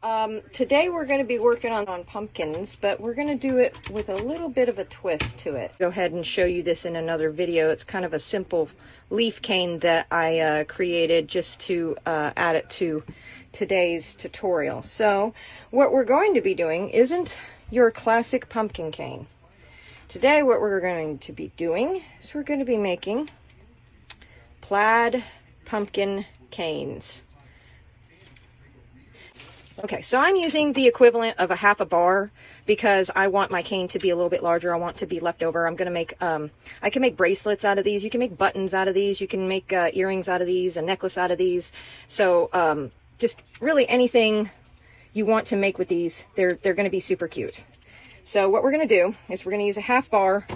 Today we're going to be working on pumpkins, but we're going to do it with a little bit of a twist to it. Go ahead and show you this in another video. It's kind of a simple leaf cane that I created just to add it to today's tutorial. So what we're going to be doing isn't your classic pumpkin cane. Today what we're going to be doing is we're going to be making plaid pumpkin canes. Okay, so I'm using the equivalent of a half a bar because I want my cane to be a little bit larger. I want to be left over. I'm going to make, I can make bracelets out of these. You can make buttons out of these. You can make earrings out of these, a necklace out of these. So just really anything you want to make with these, they're going to be super cute. So what we're going to do is we're going to use a half bar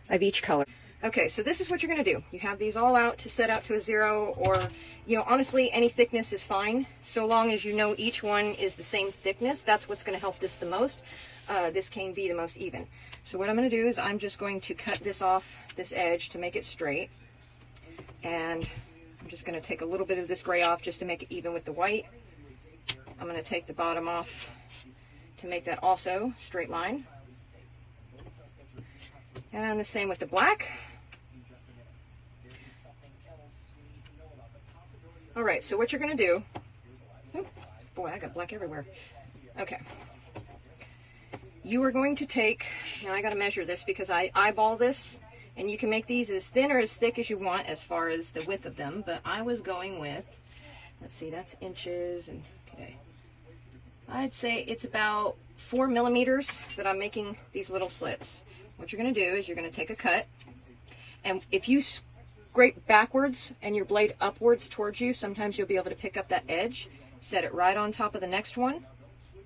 of each color. Okay, so this is what you're going to do. You have these all out to set out to a 0, or, you know, honestly, any thickness is fine, so long as you know each one is the same thickness. That's what's going to help this the most. This cane be the most even. So what I'm going to do is I'm just going to cut this off, this edge, to make it straight. And I'm just going to take a little bit of this gray off just to make it even with the white. I'm going to take the bottom off to make that also straight line. And the same with the black. All right, so what you're going to do, oh, boy, I got black everywhere. Okay. You are going to take, now I got to measure this because I eyeball this, and you can make these as thin or as thick as you want as far as the width of them, but I was going with, let's see, that's inches, and okay. I'd say it's about 4 millimeters that I'm making these little slits. What you're going to do is you're going to take a cut, and if you scrape backwards and your blade upwards towards you, sometimes you'll be able to pick up that edge, set it right on top of the next one,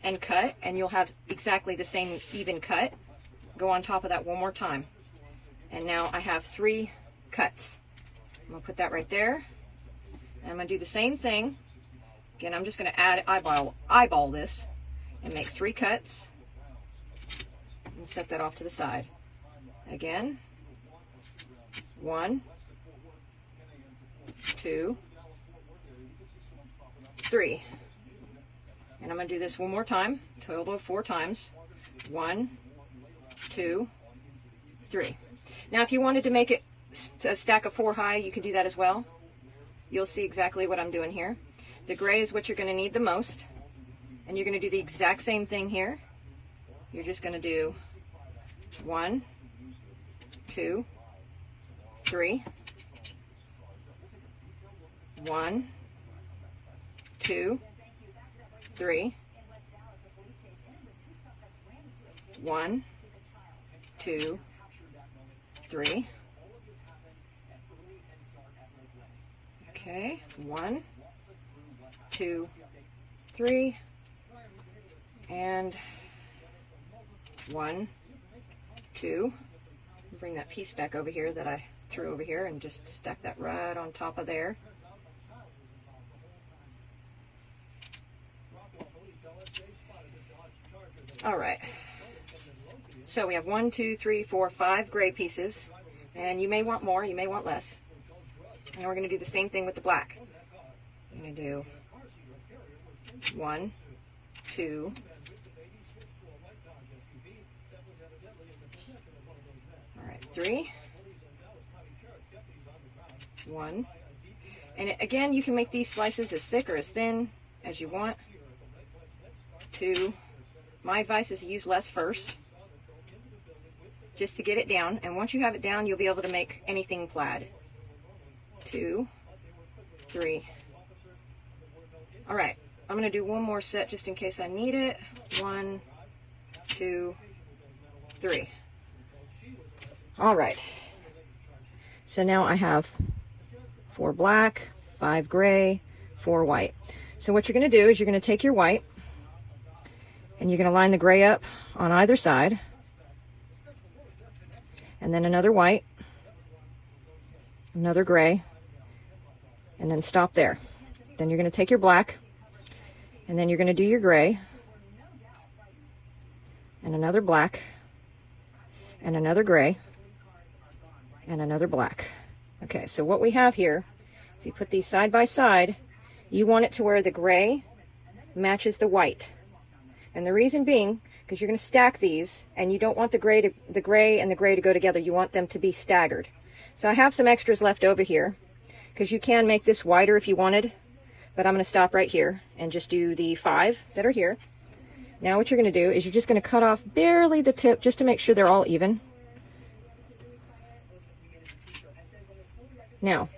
and cut, and you'll have exactly the same even cut. Go on top of that one more time. And now I have 3 cuts. I'm going to put that right there. And I'm going to do the same thing. Again, I'm just going to eyeball this and make 3 cuts and set that off to the side. Again, 1, 2, 3. And I'm going to do this one more time, total of 4 times. 1, 2, 3. Now if you wanted to make it a stack of 4 high, you could do that as well. You'll see exactly what I'm doing here. The gray is what you're going to need the most, and you're going to do the exact same thing here. You're just going to do 1, 2, 3. 1, 2, 3. 1, 2, 3. Okay, 1, 2, 3, and 1, 2. Bring that piece back over here that I threw over here and just stack that right on top of there. All right, so we have 1, 2, 3, 4, 5 gray pieces, and you may want more, you may want less. And we're going to do the same thing with the black. I'm going to do 1, 2, all right, 3, 1, and again, you can make these slices as thick or as thin as you want. 2. My advice is to use less first, just to get it down, and once you have it down, you'll be able to make anything plaid. 2, 3. All right, I'm going to do one more set just in case I need it. 1, 2, 3. All right, so now I have 4 black, 5 gray, 4 white. So what you're going to do is you're going to take your white, and you're going to line the gray up on either side, and then another white, another gray, and then stop there. Then you're going to take your black, and then you're going to do your gray, and another black, and another gray, and another black. Okay, so what we have here, if you put these side by side, you want it to where the gray matches the white. And the reason being, because you're going to stack these, and you don't want the gray and the gray to go together. You want them to be staggered. So I have some extras left over here, because you can make this wider if you wanted, but I'm going to stop right here and just do the 5 that are here. Now what you're going to do is you're just going to cut off barely the tip just to make sure they're all even. Now,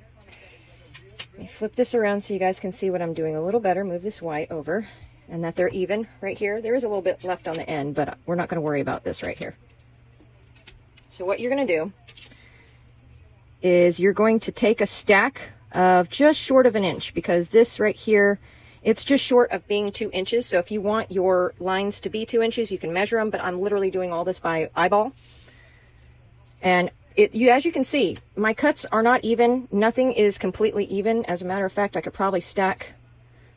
let me flip this around so you guys can see what I'm doing a little better. Move this white over, and that they're even right here. There is a little bit left on the end, but we're not going to worry about this right here. So what you're going to do is you're going to take a stack of just short of 1 inch, because this right here, it's just short of being 2 inches. So if you want your lines to be 2 inches, you can measure them, but I'm literally doing all this by eyeball. And as you can see, my cuts are not even. Nothing is completely even. As a matter of fact, I could probably stack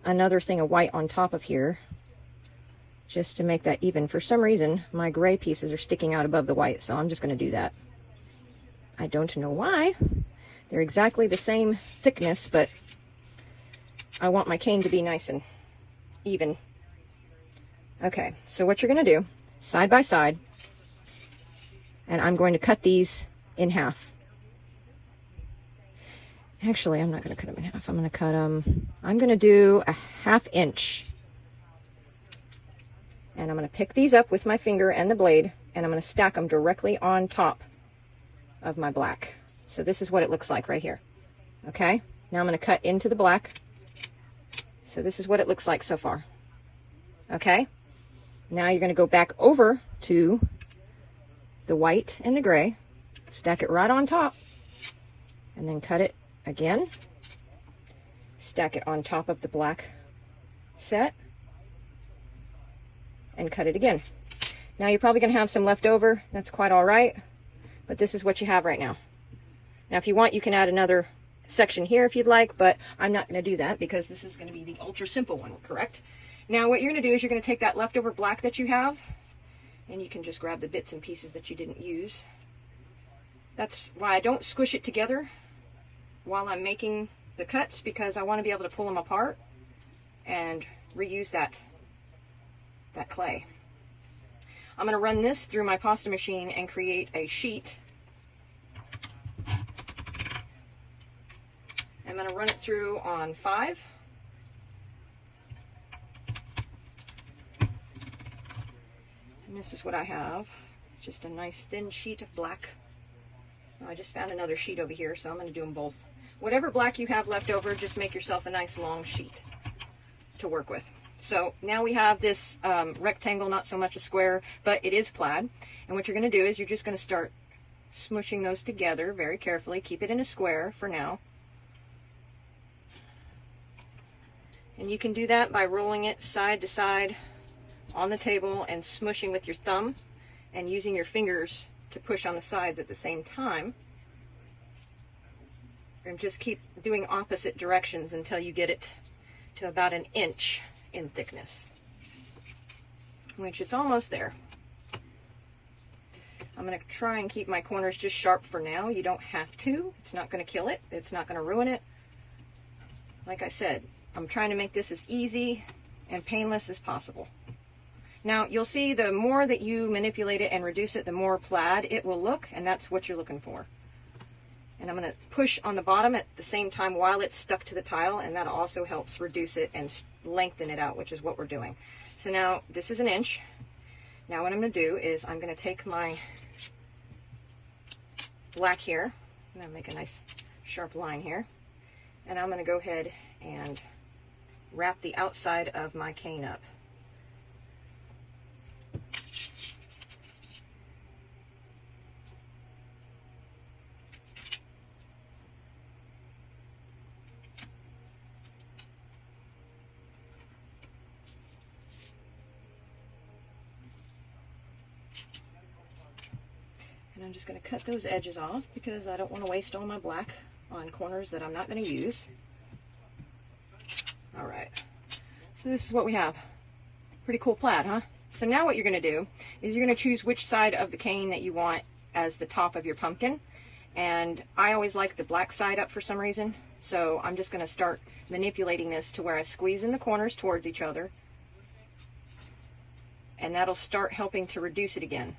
another thing of white on top of here just to make that even. For some reason, my gray pieces are sticking out above the white, so I'm just going to do that. I don't know why. They're exactly the same thickness, but I want my cane to be nice and even. Okay, so what you're going to do, side by side, and I'm going to cut these in half. Actually, I'm not going to cut them in half. I'm going to cut them, I'm going to do a 1/2 inch. And I'm going to pick these up with my finger and the blade, and I'm going to stack them directly on top of my black. So this is what it looks like right here. Okay, now I'm going to cut into the black. So this is what it looks like so far. Okay, now you're going to go back over to the white and the gray, stack it right on top, and then cut it again, stack it on top of the black set, and cut it again. Now you're probably going to have some left over. That's quite all right, but this is what you have right now. Now if you want, you can add another section here if you'd like, but I'm not going to do that because this is going to be the ultra simple one, correct? Now what you're going to do is you're going to take that leftover black that you have, and you can just grab the bits and pieces that you didn't use. That's why I don't squish it together while I'm making the cuts, because I want to be able to pull them apart and reuse that clay. I'm going to run this through my pasta machine and create a sheet. I'm going to run it through on 5. And this is what I have. Just a nice thin sheet of black. I just found another sheet over here, so I'm going to do them both. Whatever black you have left over, just make yourself a nice long sheet to work with. So now we have this rectangle, not so much a square, but it is plaid. And what you're going to do is you're just going to start smushing those together very carefully. Keep it in a square for now. And you can do that by rolling it side to side on the table and smushing with your thumb and using your fingers to push on the sides at the same time. And just keep doing opposite directions until you get it to about 1 inch in thickness, which it's almost there. I'm going to try and keep my corners just sharp for now. You don't have to. It's not going to kill it. It's not going to ruin it. Like I said, I'm trying to make this as easy and painless as possible. Now you'll see the more that you manipulate it and reduce it, the more plaid it will look, and that's what you're looking for. And I'm going to push on the bottom at the same time while it's stuck to the tile, and that also helps reduce it and lengthen it out, which is what we're doing. So now this is 1 inch. Now what I'm going to do is I'm going to take my black here, and I'll make a nice sharp line here, and I'm going to go ahead and wrap the outside of my cane up. And I'm just going to cut those edges off because I don't want to waste all my black on corners that I'm not going to use. All right, so this is what we have. Pretty cool plaid, huh? So now what you're going to do is you're going to choose which side of the cane that you want as the top of your pumpkin. And I always like the black side up for some reason. So I'm just going to start manipulating this to where I squeeze in the corners towards each other and that'll start helping to reduce it again.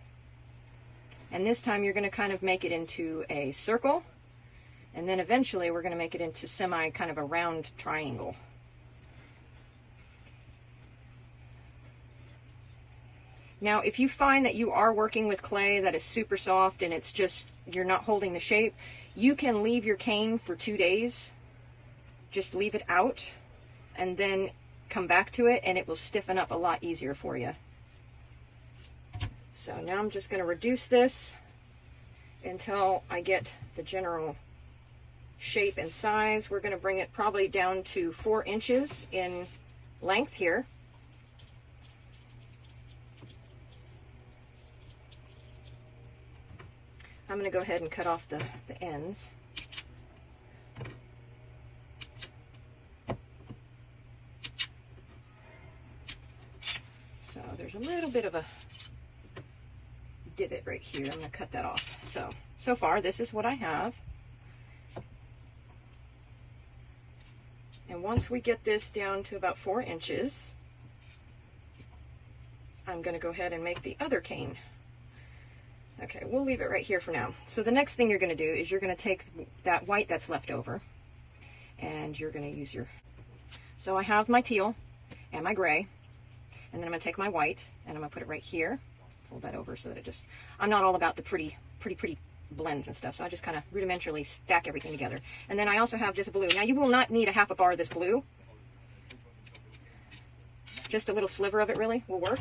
And this time you're going to kind of make it into a circle, and then eventually we're going to make it into kind of a round triangle. Now, if you find that you are working with clay that is super soft and it's just, you're not holding the shape, you can leave your cane for 2 days. Just leave it out and then come back to it, and it will stiffen up a lot easier for you. So now I'm just going to reduce this until I get the general shape and size. We're going to bring it probably down to 4 inches in length here. I'm going to go ahead and cut off the ends. So there's a little bit of a divot right here. I'm going to cut that off. So far this is what I have. And once we get this down to about 4 inches, I'm going to go ahead and make the other cane. Okay, we'll leave it right here for now. So the next thing you're going to do is you're going to take that white that's left over, and you're going to use your... So I have my teal and my gray, and then I'm going to take my white, and I'm going to put it right here. Fold that over so that it just... I'm not all about the pretty blends and stuff, so I just kind of rudimentarily stack everything together. And then I also have this blue. Now you will not need a half a bar of this blue. Just a little sliver of it really will work.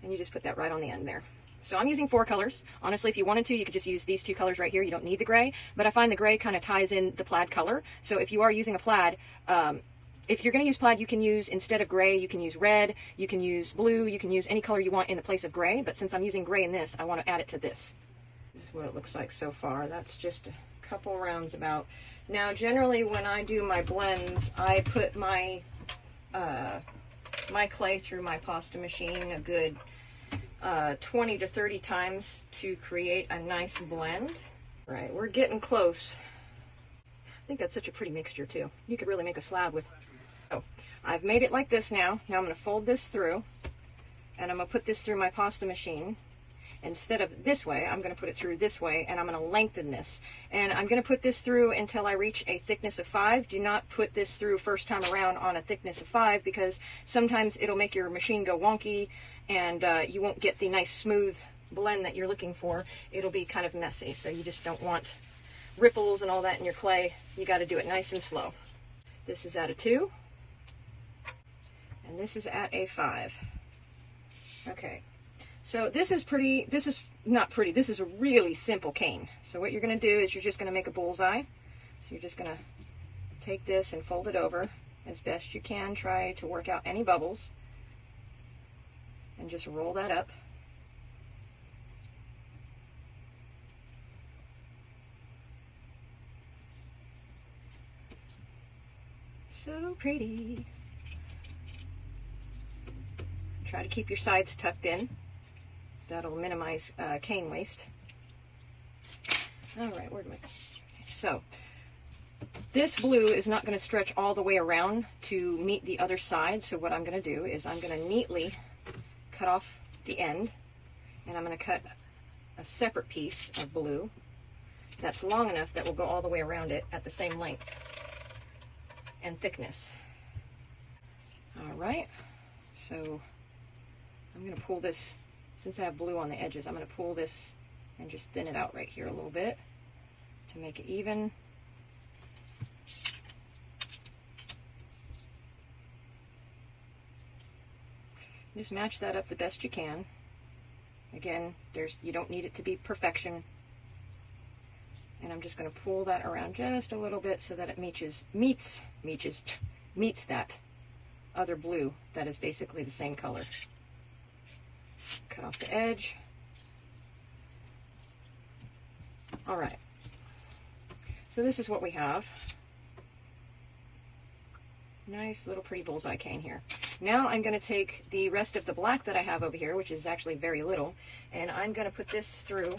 And you just put that right on the end there. So I'm using 4 colors. Honestly, if you wanted to, you could just use these 2 colors right here. You don't need the gray, but I find the gray kind of ties in the plaid color. So if you are using a plaid, if you're going to use plaid, you can use, instead of gray, you can use red, you can use blue, you can use any color you want in the place of gray. But since I'm using gray in this, I want to add it to this. This is what it looks like so far. That's just a couple rounds about. Now, generally when I do my blends, I put my my clay through my pasta machine a good 20 to 30 times to create a nice blend. Right, we're getting close. I think that's such a pretty mixture too. You could really make a slab with... Oh, I've made it like this now. Now I'm going to fold this through, and I'm going to put this through my pasta machine. Instead of this way, I'm going to put it through this way, and I'm going to lengthen this. And I'm going to put this through until I reach a thickness of 5. Do not put this through first time around on a thickness of 5, because sometimes it'll make your machine go wonky, and you won't get the nice smooth blend that you're looking for. It'll be kind of messy, so you just don't want ripples and all that in your clay. You got to do it nice and slow. This is at a 2, and this is at a 5. Okay. So this is not pretty, this is a really simple cane. So what you're going to do is you're just going to make a bullseye. So you're just going to take this and fold it over as best you can. Try to work out any bubbles. And just roll that up. So pretty. Try to keep your sides tucked in. That'll minimize cane waste. All right, where do I... So, this blue is not going to stretch all the way around to meet the other side, so what I'm going to do is I'm going to neatly cut off the end, and I'm going to cut a separate piece of blue that's long enough that will go all the way around it at the same length and thickness. All right, so I'm going to pull this. Since I have blue on the edges, I'm going to pull this and just thin it out right here a little bit to make it even. Just match that up the best you can. Again, you don't need it to be perfection. And I'm just going to pull that around just a little bit so that it meets that other blue that is basically the same color. Cut off the edge. All right. So this is what we have. Nice little pretty bullseye cane here. Now I'm going to take the rest of the black that I have over here, which is actually very little, and I'm going to put this through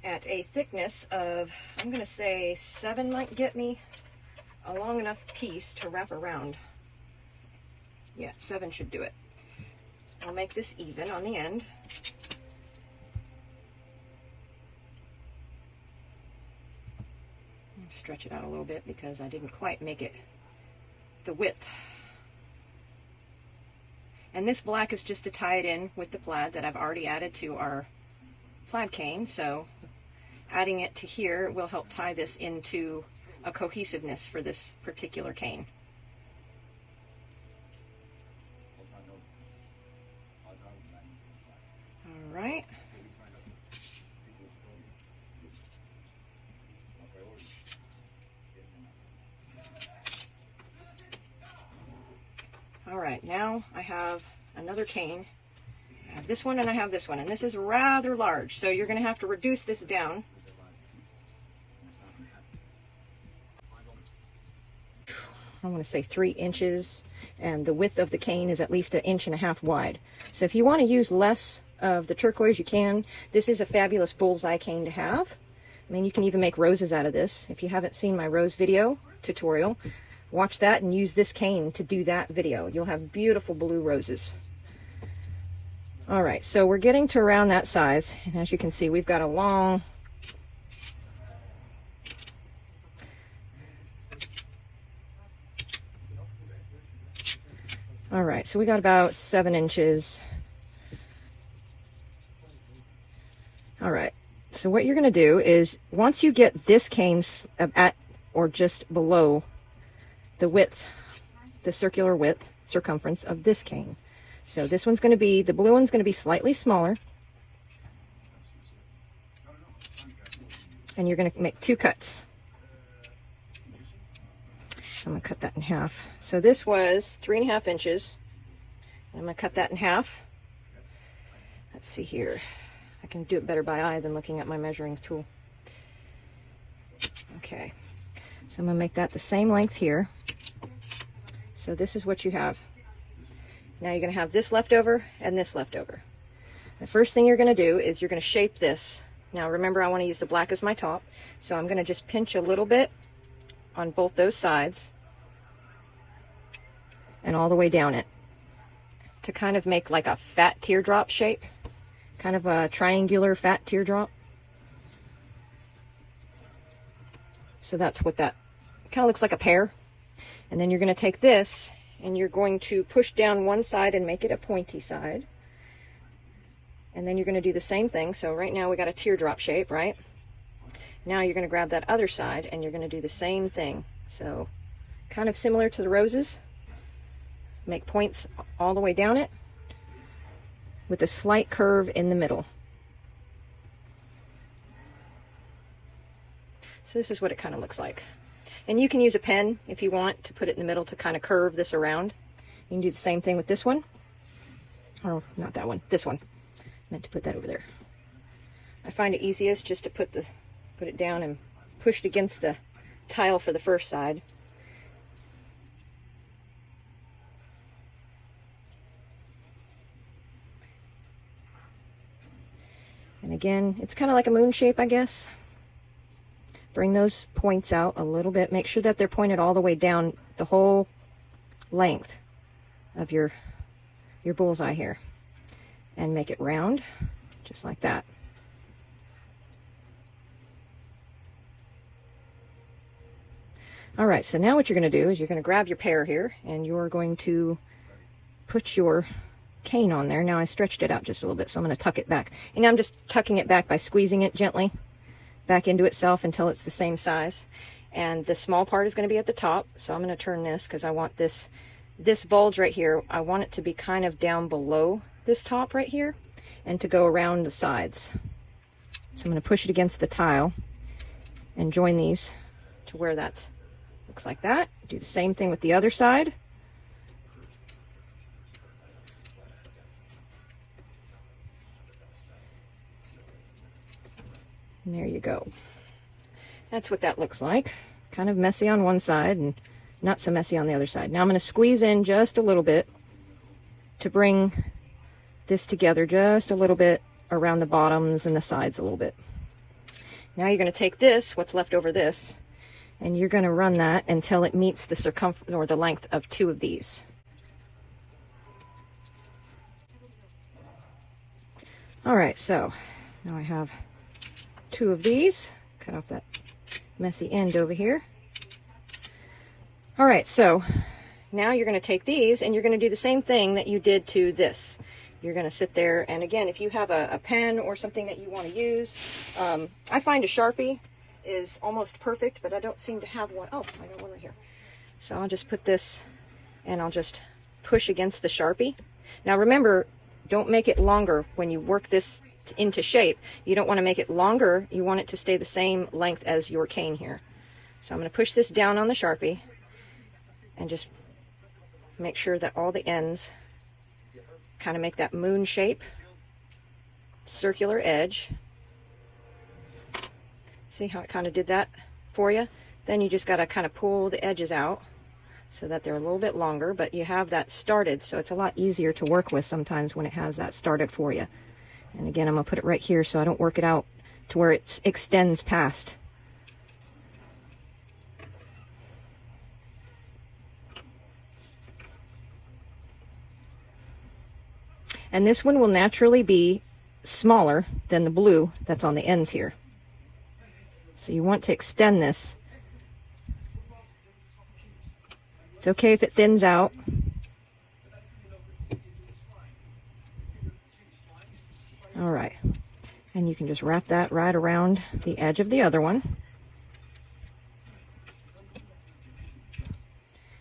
at a thickness of, I'm going to say 7 might get me a long enough piece to wrap around Yeah, 7 should do it. I'll make this even on the end. I'll stretch it out a little bit because I didn't quite make it the width. And this black is just to tie it in with the plaid that I've already added to our plaid cane, so adding it to here will help tie this into a cohesiveness for this particular cane. All right. All right, now I have another cane. I have this one and I have this one, and this is rather large, so you're going to have to reduce this down. I want to say 3 inches, and the width of the cane is at least 1.5 inches wide. So if you want to use less of the turquoise, you can. This is a fabulous bullseye cane to have. I mean, you can even make roses out of this. If you haven't seen my rose video tutorial, watch that and use this cane to do that video. You'll have beautiful blue roses. All right, so we're getting to around that size, and as you can see, we've got a long all right, so we got about 7 inches. All right, so what you're going to do is once you get this cane at or just below the width, the circular width, circumference of this cane. So this one's going to be, the blue one's going to be slightly smaller. And you're going to make 2 cuts. I'm going to cut that in half. So this was 3.5 inches. I'm going to cut that in half. Let's see here. I can do it better by eye than looking at my measuring tool. Okay. So I'm going to make that the same length here. So this is what you have. Now you're going to have this left over and this left over. The first thing you're going to do is you're going to shape this. Now remember, I want to use the black as my top, so I'm going to just pinch a little bit on both those sides and all the way down it to kind of make like a fat teardrop shape, kind of a triangular fat teardrop. So that's what that kind of looks like, a pear. And then you're going to take this and you're going to push down one side and make it a pointy side. And then you're going to do the same thing. So right now we got a teardrop shape, right? Now you're going to grab that other side and you're going to do the same thing. So kind of similar to the roses. Make points all the way down it with a slight curve in the middle. So this is what it kind of looks like. And you can use a pen if you want to put it in the middle to kind of curve this around. You can do the same thing with this one. Oh, not that one, this one. I meant to put that over there. I find it easiest just to put it down and push it against the tile for the first side. And again, it's kind of like a moon shape, I guess. Bring those points out a little bit. Make sure that they're pointed all the way down the whole length of your bullseye here. And make it round, just like that. All right, so now what you're going to do is you're going to grab your pear here, and you're going to put your cane on there. Now I stretched it out just a little bit, so I'm going to tuck it back. And I'm just tucking it back by squeezing it gently back into itself until it's the same size. And the small part is going to be at the top, so I'm going to turn this because I want this bulge right here, I want it to be kind of down below this top right here and to go around the sides. So I'm going to push it against the tile and join these to where that's looks like that. Do the same thing with the other side. And there you go. That's what that looks like. Kind of messy on one side and not so messy on the other side. Now I'm going to squeeze in just a little bit to bring this together just a little bit around the bottoms and the sides a little bit. Now you're going to take this, what's left over this, and you're going to run that until it meets the circumference or the length of 2 of these. All right, so now I have 2 of these. Cut off that messy end over here. All right, so now you're going to take these and you're going to do the same thing that you did to this. You're going to sit there, and again, if you have a pen or something that you want to use, I find a Sharpie is almost perfect, but I don't seem to have one. Oh, I got one right here. So I'll just put this and I'll just push against the Sharpie. Now remember, don't make it longer when you work this into shape. You don't want to make it longer. You want it to stay the same length as your cane here. So I'm going to push this down on the Sharpie and just make sure that all the ends kind of make that moon shape, circular edge. See how it kind of did that for you? Then you just got to kind of pull the edges out so that they're a little bit longer, but you have that started, so it's a lot easier to work with sometimes when it has that started for you. And again, I'm going to put it right here so I don't work it out to where it extends past. And this one will naturally be smaller than the blue that's on the ends here. So you want to extend this. It's okay if it thins out. All right. And you can just wrap that right around the edge of the other one.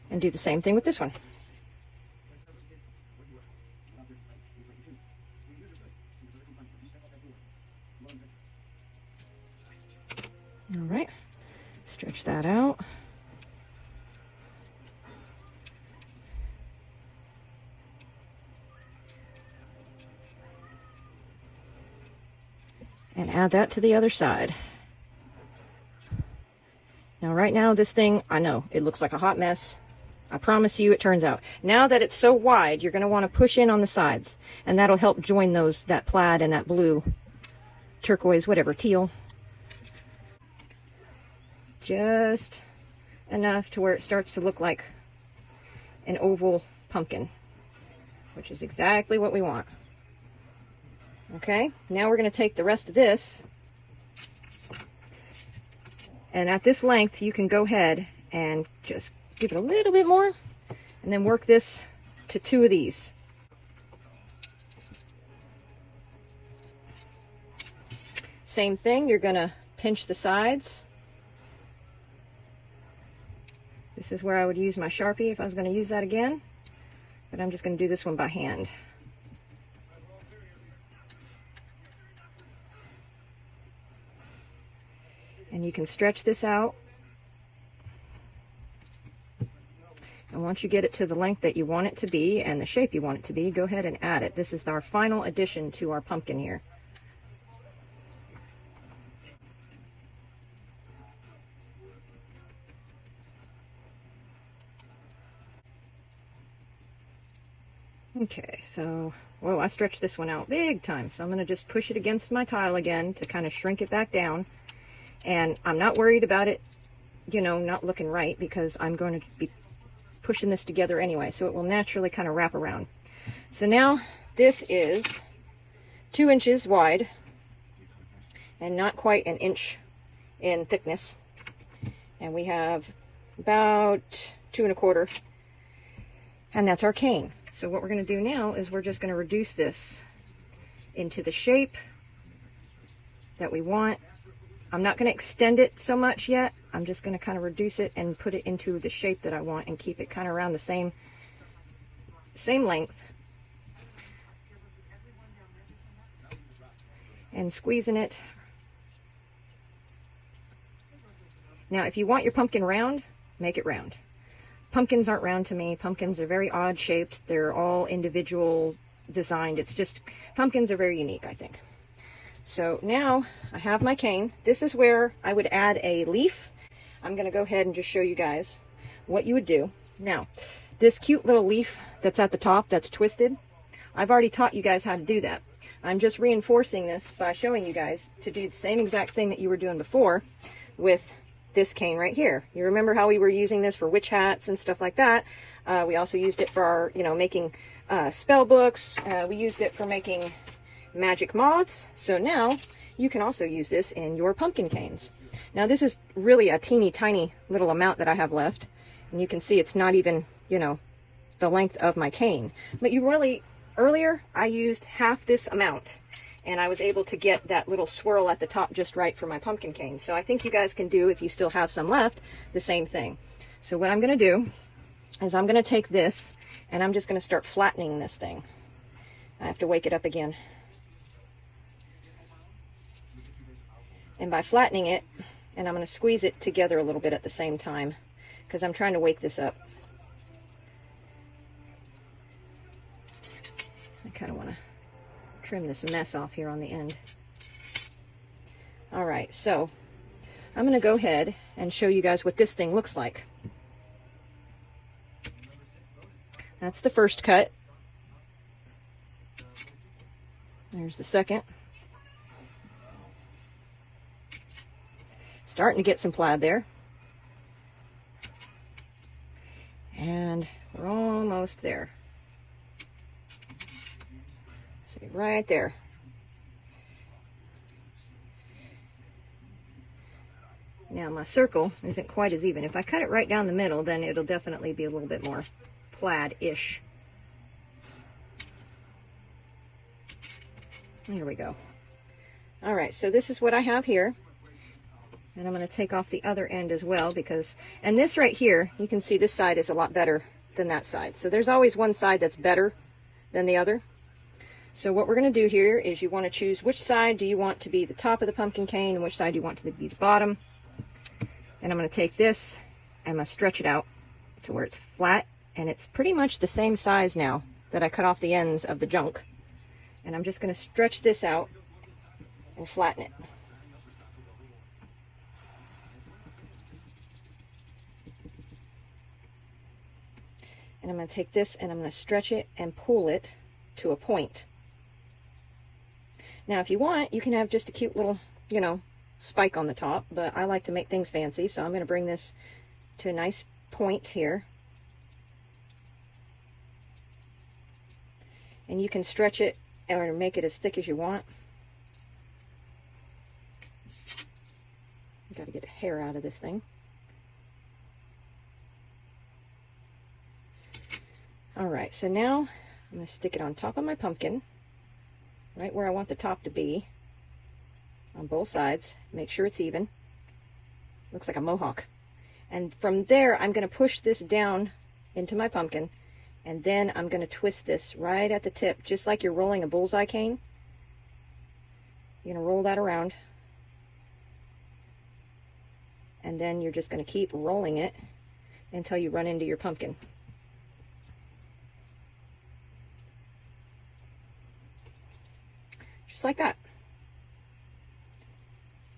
And do the same thing with this one. All right, stretch that out. And add that to the other side. Now right now this thing, I know, it looks like a hot mess. I promise you it turns out. Now that it's so wide, you're going to want to push in on the sides, and that'll help join those, that plaid and that blue, turquoise, whatever, teal. Just enough to where it starts to look like an oval pumpkin, which is exactly what we want. Okay, now we're going to take the rest of this, and at this length you can go ahead and just give it a little bit more, and then work this to 2 of these. Same thing, you're going to pinch the sides. This is where I would use my Sharpie if I was going to use that again, but I'm just going to do this one by hand. And you can stretch this out. And once you get it to the length that you want it to be and the shape you want it to be, go ahead and add it. This is our final addition to our pumpkin here. Okay, so, whoa, I stretched this one out big time, so I'm going to just push it against my tile again to kind of shrink it back down. And I'm not worried about it, you know, not looking right, because I'm going to be pushing this together anyway, so it will naturally kind of wrap around. So now this is 2 inches wide and not quite an inch in thickness. And we have about 2 1/4, and that's our cane. So what we're going to do now is we're just going to reduce this into the shape that we want. I'm not going to extend it so much yet. I'm just going to kind of reduce it and put it into the shape that I want and keep it kind of around the same length. And squeezing it. Now, if you want your pumpkin round, make it round. Pumpkins aren't round to me. Pumpkins are very odd shaped. They're all individual designed. It's just, pumpkins are very unique, I think. So now I have my cane. This is where I would add a leaf. I'm going to go ahead and just show you guys what you would do. Now, this cute little leaf that's at the top that's twisted, I've already taught you guys how to do that. I'm just reinforcing this by showing you guys to do the same exact thing that you were doing before with this cane right here. You remember how we were using this for witch hats and stuff like that. We also used it for our, you know, making spell books. We used it for making magic moths. So now you can also use this in your pumpkin canes. Now this is really a teeny tiny little amount that I have left. And you can see it's not even, you know, the length of my cane. But you really, earlier I used half this amount. And I was able to get that little swirl at the top just right for my pumpkin cane. So I think you guys can do, if you still have some left, the same thing. So what I'm going to do is I'm going to take this and I'm just going to start flattening this thing. I have to wake it up again. And by flattening it, and I'm going to squeeze it together a little bit at the same time because I'm trying to wake this up. I kind of want to trim this mess off here on the end. All right, so I'm going to go ahead and show you guys what this thing looks like. That's the first cut. There's the second. Starting to get some plaid there. And we're almost there. See, right there. Now my circle isn't quite as even. If I cut it right down the middle, then it'll definitely be a little bit more plaid-ish. There we go. All right, so this is what I have here. And I'm going to take off the other end as well because, and this right here, you can see this side is a lot better than that side. So there's always one side that's better than the other. So what we're going to do here is you want to choose which side do you want to be the top of the pumpkin cane and which side you want to be the bottom. And I'm going to take this and I'm going to stretch it out to where it's flat. And it's pretty much the same size now that I cut off the ends of the junk. And I'm just going to stretch this out and flatten it. And I'm going to take this and I'm going to stretch it and pull it to a point. Now, if you want, you can have just a cute little, you know, spike on the top, but I like to make things fancy, so I'm going to bring this to a nice point here. And you can stretch it or make it as thick as you want. Got to get the hair out of this thing. All right, so now I'm going to stick it on top of my pumpkin, right where I want the top to be, on both sides. Make sure it's even. Looks like a mohawk. And from there, I'm going to push this down into my pumpkin, and then I'm going to twist this right at the tip, just like you're rolling a bullseye cane. You're going to roll that around, and then you're just going to keep rolling it until you run into your pumpkin. Just like that.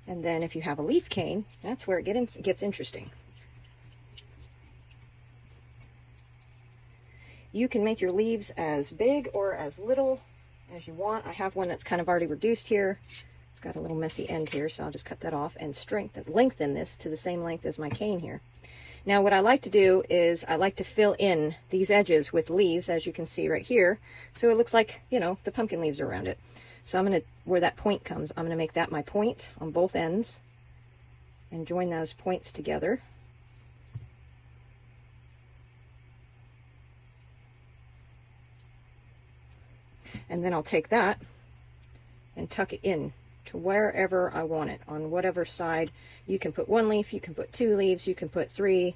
And then if you have a leaf cane, that's where it gets interesting. You can make your leaves as big or as little as you want. I have one that's kind of already reduced here. It's got a little messy end here, so I'll just cut that off and lengthen this to the same length as my cane here. Now what I like to do is I like to fill in these edges with leaves, as you can see right here, so it looks like, you know, the pumpkin leaves are around it. So I'm going to, where that point comes, I'm going to make that my point on both ends and join those points together. And then I'll take that and tuck it in to wherever I want it, on whatever side. You can put one leaf, you can put two leaves, you can put three.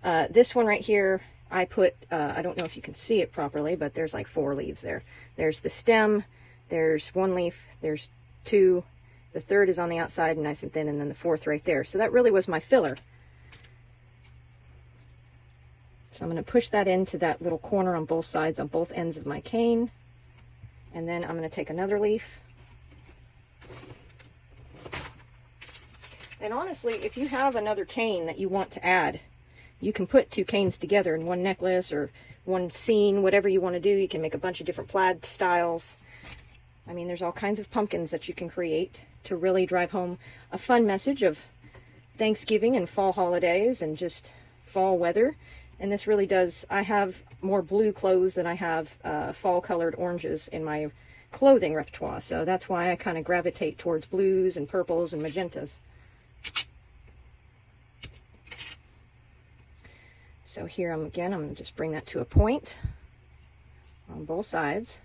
This one right here, I put, I don't know if you can see it properly, but there's like 4 leaves there. There's the stem, there's 1 leaf, there's 2, the third is on the outside and nice and thin, and then the 4th right there. So that really was my filler. So I'm going to push that into that little corner on both sides, on both ends of my cane. And then I'm going to take another leaf. And honestly, if you have another cane that you want to add, you can put 2 canes together in one necklace or one scene, whatever you want to do. You can make a bunch of different plaid styles. I mean, there's all kinds of pumpkins that you can create to really drive home a fun message of Thanksgiving and fall holidays and just fall weather. And this really does, I have more blue clothes than I have fall colored oranges in my clothing repertoire. So that's why I kind of gravitate towards blues and purples and magentas. So here I'm going to just bring that to a point on both sides.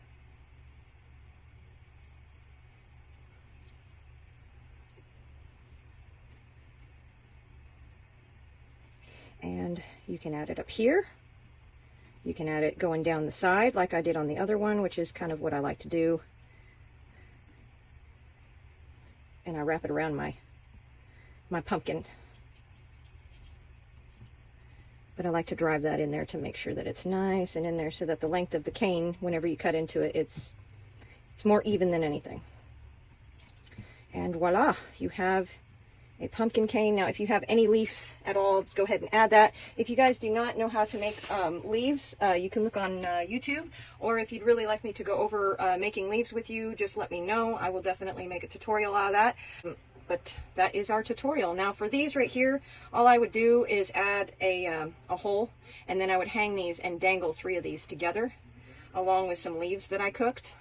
And you can add it up here. You can add it going down the side like I did on the other one, which is kind of what I like to do. And I wrap it around my pumpkin. But I like to drive that in there to make sure that it's nice and in there so that the length of the cane, whenever you cut into it, it's more even than anything. And voila, you have a pumpkin cane. Now, if you have any leaves at all, go ahead and add that. If you guys do not know how to make leaves, you can look on YouTube, or if you'd really like me to go over making leaves with you, just let me know. I will definitely make a tutorial out of that. But that is our tutorial. Now for these right here, all I would do is add a hole, and then I would hang these and dangle 3 of these together along with some leaves that I cooked.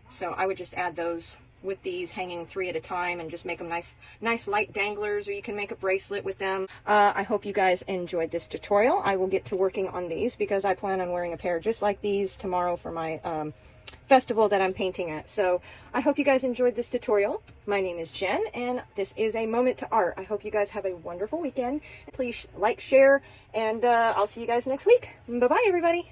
So I would just add those with these, hanging 3 at a time, and just make them nice light danglers, or you can make a bracelet with them. I hope you guys enjoyed this tutorial. I will get to working on these because I plan on wearing a pair just like these tomorrow for my festival that I'm painting at. So I hope you guys enjoyed this tutorial. My name is Jen, and this is A Moment to Art. I hope you guys have a wonderful weekend. Please like, share, and I'll see you guys next week. Bye-bye, everybody.